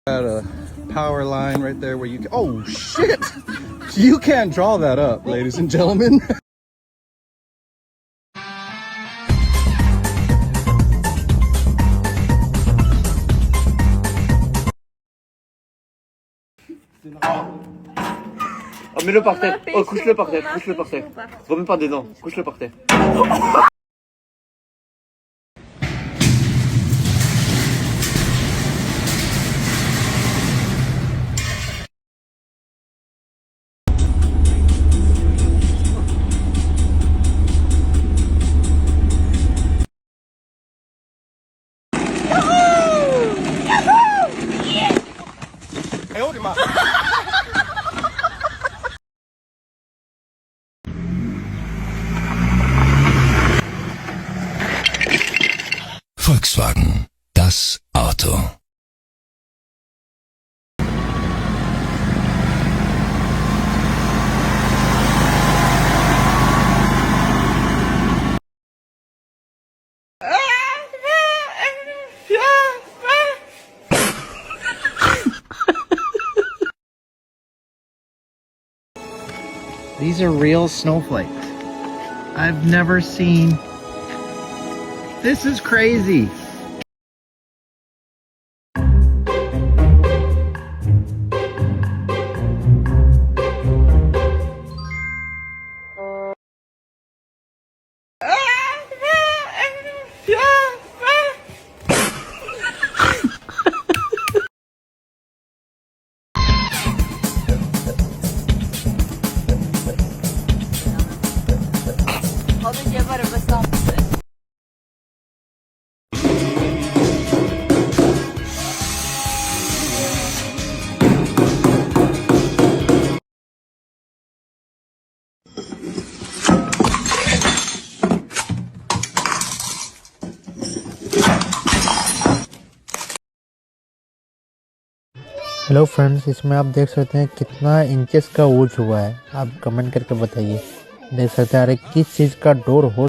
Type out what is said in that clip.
Got a power line right there where you can, oh shit! You can't draw that up, ladies and gentlemen. Oh, mets-le par terre. Oh, couche-le par terre. Couche-le par terre. Remets pas dedans. Couche-le par terre. Volkswagen, das Auto. These are real snowflakes. I've never seen. This is crazy. Hello friends, इसमें आप देख सकते हैं कितना inches का would हुआ है। आप कमेंट करके बताइए। देख सकते हैं, अरे किस चीज़ का डोर हो